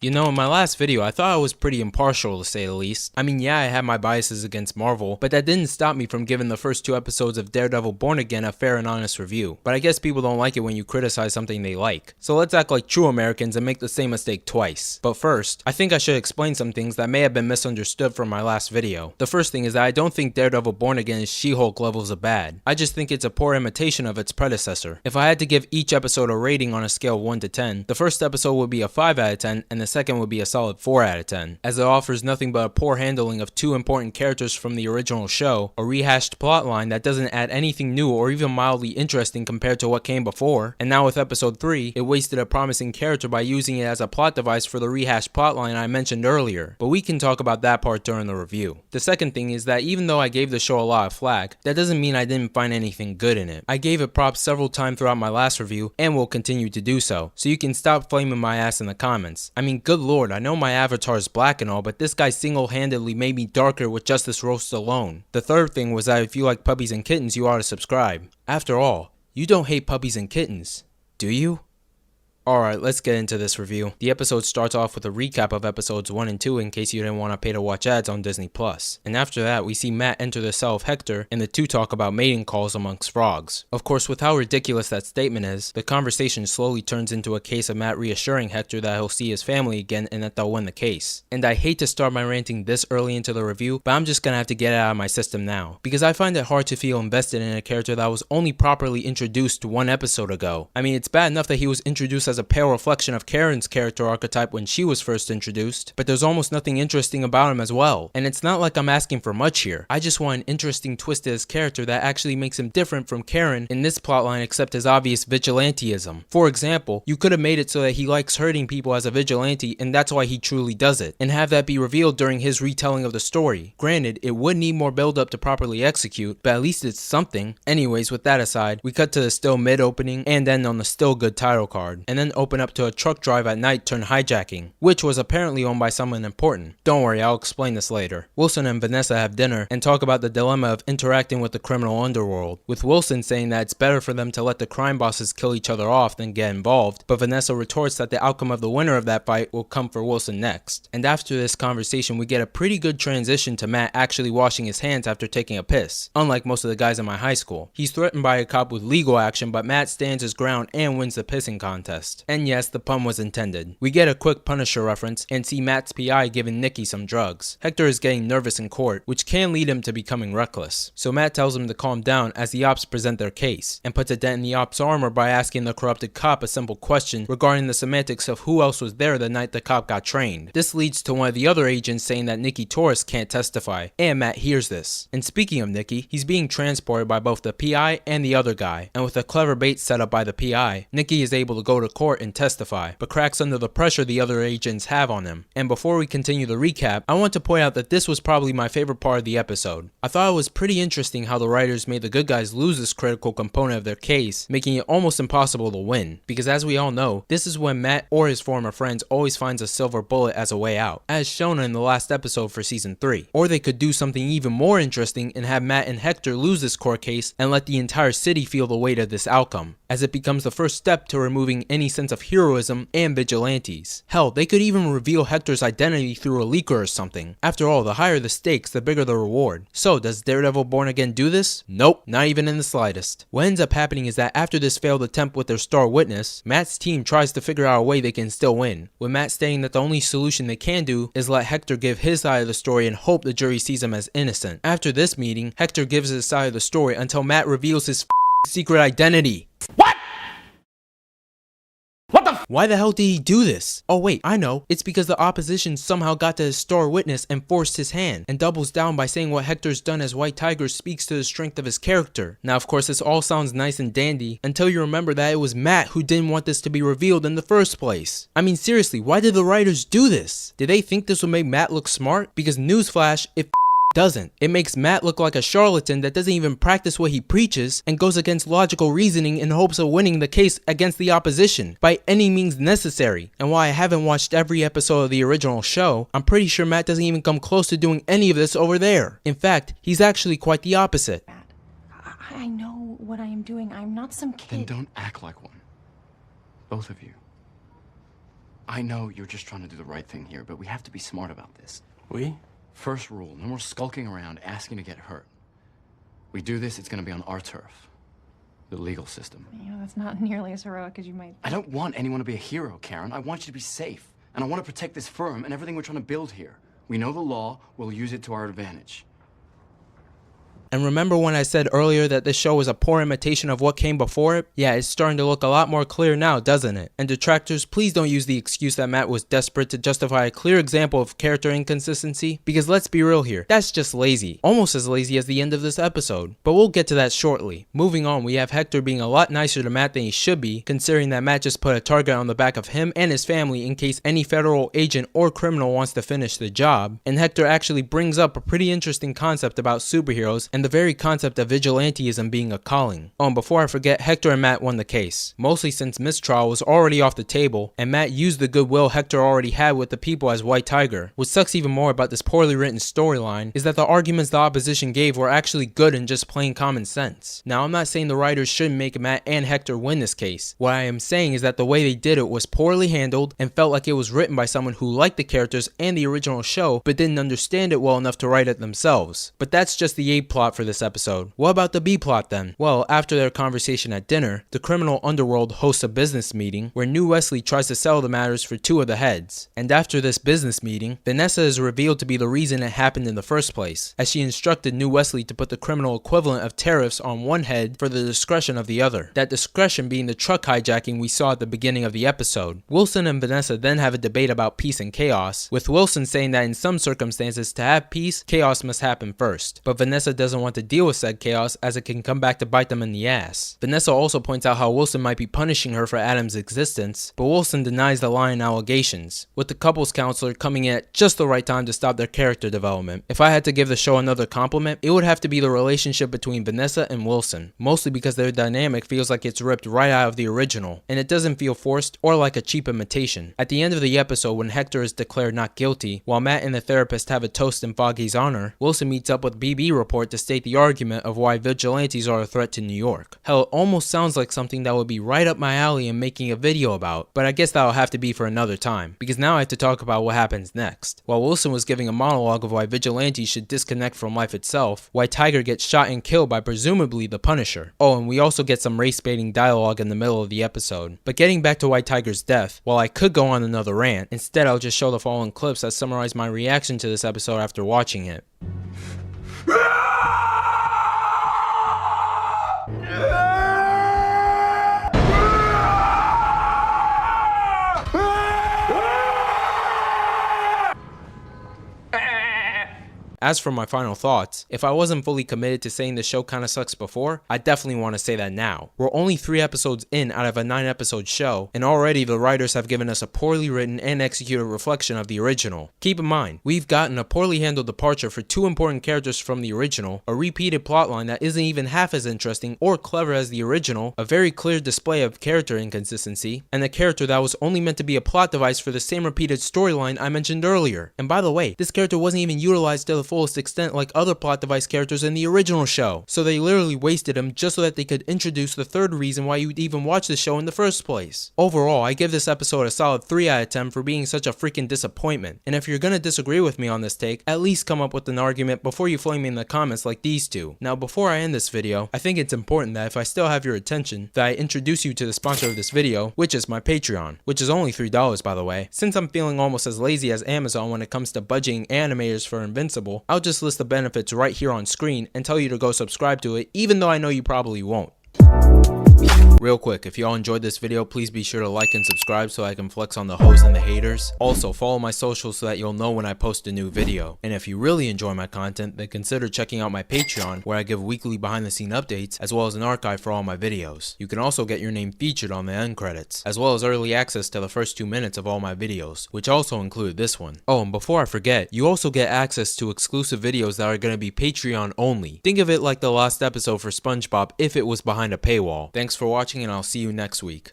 You know, in my last video, I thought I was pretty impartial to say the least. I mean, yeah, I had my biases against Marvel, but that didn't stop me from giving the first 2 episodes of Daredevil Born Again a fair and honest review. But I guess people don't like it when you criticize something they like. So let's act like true Americans and make the same mistake twice. But first, I think I should explain some things that may have been misunderstood from my last video. The first thing is that I don't think Daredevil Born Again is She-Hulk levels of bad. I just think it's a poor imitation of its predecessor. If I had to give each episode a rating on a scale of 1 to 10, the first episode would be a 5 out of 10 and the second would be a solid 4 out of 10, as it offers nothing but a poor handling of 2 important characters from the original show, a rehashed plotline that doesn't add anything new or even mildly interesting compared to what came before, and now with episode 3, it wasted a promising character by using it as a plot device for the rehashed plotline I mentioned earlier, but we can talk about that part during the review. The second thing is that even though I gave the show a lot of flack, that doesn't mean I didn't find anything good in it. I gave it props several times throughout my last review, and will continue to do so you can stop flaming my ass in the comments. I mean, good lord, I know my avatar is black and all, but this guy single-handedly made me darker with just this roast alone. The third thing was that if you like puppies and kittens, you ought to subscribe. After all, you don't hate puppies and kittens, do you? Alright, let's get into this review. The episode starts off with a recap of episodes 1 and 2 in case you didn't want to pay to watch ads on Disney+. And after that, we see Matt enter the cell of Hector, and the two talk about mating calls amongst frogs. Of course, with how ridiculous that statement is, the conversation slowly turns into a case of Matt reassuring Hector that he'll see his family again and that they'll win the case. And I hate to start my ranting this early into the review, but I'm just gonna have to get it out of my system now, because I find it hard to feel invested in a character that was only properly introduced 1 episode ago. I mean, it's bad enough that he was introduced as a pale reflection of Karen's character archetype when she was first introduced, but there's almost nothing interesting about him as well. And it's not like I'm asking for much here. I just want an interesting twist to his character that actually makes him different from Karen in this plotline except his obvious vigilanteism. For example, you could have made it so that he likes hurting people as a vigilante and that's why he truly does it, and have that be revealed during his retelling of the story. Granted, it would need more build up to properly execute, but at least it's something. Anyways, with that aside, we cut to the still mid opening and end on the still good title card, and then open up to a truck drive at night turned hijacking, which was apparently owned by someone important. Don't worry, I'll explain this later. Wilson and Vanessa have dinner and talk about the dilemma of interacting with the criminal underworld, with Wilson saying that it's better for them to let the crime bosses kill each other off than get involved, but Vanessa retorts that the outcome of the winner of that fight will come for Wilson next. And after this conversation, we get a pretty good transition to Matt actually washing his hands after taking a piss, unlike most of the guys in my high school. He's threatened by a cop with legal action, but Matt stands his ground and wins the pissing contest. And yes, the pun was intended. We get a quick Punisher reference and see Matt's PI giving Nikki some drugs. Hector is getting nervous in court, which can lead him to becoming reckless. So Matt tells him to calm down as the ops present their case, and puts a dent in the ops' armor by asking the corrupted cop a simple question regarding the semantics of who else was there the night the cop got trained. This leads to one of the other agents saying that Nikki Torres can't testify, and Matt hears this. And speaking of Nikki, he's being transported by both the PI and the other guy, and with a clever bait set up by the PI, Nikki is able to go to court and testify, but cracks under the pressure the other agents have on him. And before we continue the recap, I want to point out that this was probably my favorite part of the episode. I thought it was pretty interesting how the writers made the good guys lose this critical component of their case, making it almost impossible to win. Because as we all know, this is when Matt or his former friends always finds a silver bullet as a way out, as shown in the last episode for season 3. Or they could do something even more interesting and have Matt and Hector lose this court case and let the entire city feel the weight of this outcome, as it becomes the first step to removing any sense of heroism and vigilantes. Hell, they could even reveal Hector's identity through a leaker or something. After all, the higher the stakes, the bigger the reward. So, does Daredevil Born Again do this? Nope, not even in the slightest. What ends up happening is that after this failed attempt with their star witness, Matt's team tries to figure out a way they can still win, with Matt stating that the only solution they can do is let Hector give his side of the story and hope the jury sees him as innocent. After this meeting, Hector gives his side of the story until Matt reveals his secret identity. What? Why the hell did he do this? Oh wait, I know. It's because the opposition somehow got to his star witness and forced his hand, and doubles down by saying what Hector's done as White Tiger speaks to the strength of his character. Now of course this all sounds nice and dandy until you remember that it was Matt who didn't want this to be revealed in the first place. I mean seriously, why did the writers do this? Did they think this would make Matt look smart? Because newsflash, it doesn't. It makes Matt look like a charlatan that doesn't even practice what he preaches and goes against logical reasoning in hopes of winning the case against the opposition by any means necessary. And while I haven't watched every episode of the original show, I'm pretty sure Matt doesn't even come close to doing any of this over there. In fact, he's actually quite the opposite. I know what I am doing. I'm not some kid. Then don't act like one. Both of you. I know you're just trying to do the right thing here, but we have to be smart about this. We? First rule, no more skulking around asking to get hurt. We do this, it's gonna be on our turf. The legal system. You know, that's not nearly as heroic as you might. I don't want anyone to be a hero, Karen. I want you to be safe. And I want to protect this firm and everything we're trying to build here. We know the law, we'll use it to our advantage. And remember when I said earlier that this show was a poor imitation of what came before it? Yeah, it's starting to look a lot more clear now, doesn't it? And detractors, please don't use the excuse that Matt was desperate to justify a clear example of character inconsistency, because let's be real here, that's just lazy. Almost as lazy as the end of this episode. But we'll get to that shortly. Moving on, we have Hector being a lot nicer to Matt than he should be, considering that Matt just put a target on the back of him and his family in case any federal agent or criminal wants to finish the job. And Hector actually brings up a pretty interesting concept about superheroes and the very concept of vigilanteism being a calling. Oh, and before I forget, Hector and Matt won the case, mostly since mistrial was already off the table, and Matt used the goodwill Hector already had with the people as White Tiger. What sucks even more about this poorly written storyline is that the arguments the opposition gave were actually good and just plain common sense. Now, I'm not saying the writers shouldn't make Matt and Hector win this case. What I am saying is that the way they did it was poorly handled and felt like it was written by someone who liked the characters and the original show but didn't understand it well enough to write it themselves. But that's just the A plot for this episode. What about the B plot then? Well, after their conversation at dinner, the criminal underworld hosts a business meeting where New Wesley tries to settle the matters for two of the heads. And after this business meeting, Vanessa is revealed to be the reason it happened in the first place, as she instructed New Wesley to put the criminal equivalent of tariffs on one head for the discretion of the other. That discretion being the truck hijacking we saw at the beginning of the episode. Wilson and Vanessa then have a debate about peace and chaos, with Wilson saying that in some circumstances to have peace, chaos must happen first. But Vanessa doesn't want to deal with said chaos as it can come back to bite them in the ass. Vanessa also points out how Wilson might be punishing her for Adam's existence, but Wilson denies the lying allegations, with the couples counselor coming in at just the right time to stop their character development. If I had to give the show another compliment, it would have to be the relationship between Vanessa and Wilson, mostly because their dynamic feels like it's ripped right out of the original, and it doesn't feel forced or like a cheap imitation. At the end of the episode, when Hector is declared not guilty, while Matt and the therapist have a toast in Foggy's honor, Wilson meets up with BB Report to state the argument of why vigilantes are a threat to New York. Hell, it almost sounds like something that would be right up my alley and making a video about, but I guess that'll have to be for another time, because now I have to talk about what happens next. While Wilson was giving a monologue of why vigilantes should disconnect from life itself, White Tiger gets shot and killed by presumably the Punisher. Oh, and we also get some race-baiting dialogue in the middle of the episode. But getting back to White Tiger's death, while I could go on another rant, instead I'll just show the following clips that summarize my reaction to this episode after watching it. As for my final thoughts, if I wasn't fully committed to saying the show kinda sucks before, I definitely want to say that now. We're only 3 episodes in out of a 9 episode show, and already the writers have given us a poorly written and executed reflection of the original. Keep in mind, we've gotten a poorly handled departure for 2 important characters from the original, a repeated plotline that isn't even half as interesting or clever as the original, a very clear display of character inconsistency, and a character that was only meant to be a plot device for the same repeated storyline I mentioned earlier. And by the way, this character wasn't even utilized to the fullest extent like other plot device characters in the original show, so they literally wasted him just so that they could introduce the third reason why you'd even watch the show in the first place. Overall, I give this episode a solid 3 out of 10 for being such a freaking disappointment, and if you're gonna disagree with me on this take, at least come up with an argument before you flame me in the comments like these two. Now before I end this video, I think it's important that if I still have your attention, that I introduce you to the sponsor of this video, which is my Patreon, which is only $3 by the way. Since I'm feeling almost as lazy as Amazon when it comes to budgeting animators for Invincible, I'll just list the benefits right here on screen and tell you to go subscribe to it, even though I know you probably won't. Real quick, if y'all enjoyed this video, please be sure to like and subscribe so I can flex on the hoes and the haters. Also, follow my socials so that you'll know when I post a new video. And if you really enjoy my content, then consider checking out my Patreon, where I give weekly behind the scene updates, as well as an archive for all my videos. You can also get your name featured on the end credits, as well as early access to the first 2 minutes of all my videos, which also include this one. Oh, and before I forget, you also get access to exclusive videos that are going to be Patreon only. Think of it like the last episode for SpongeBob if it was behind a paywall. Thanks for watching, and I'll see you next week.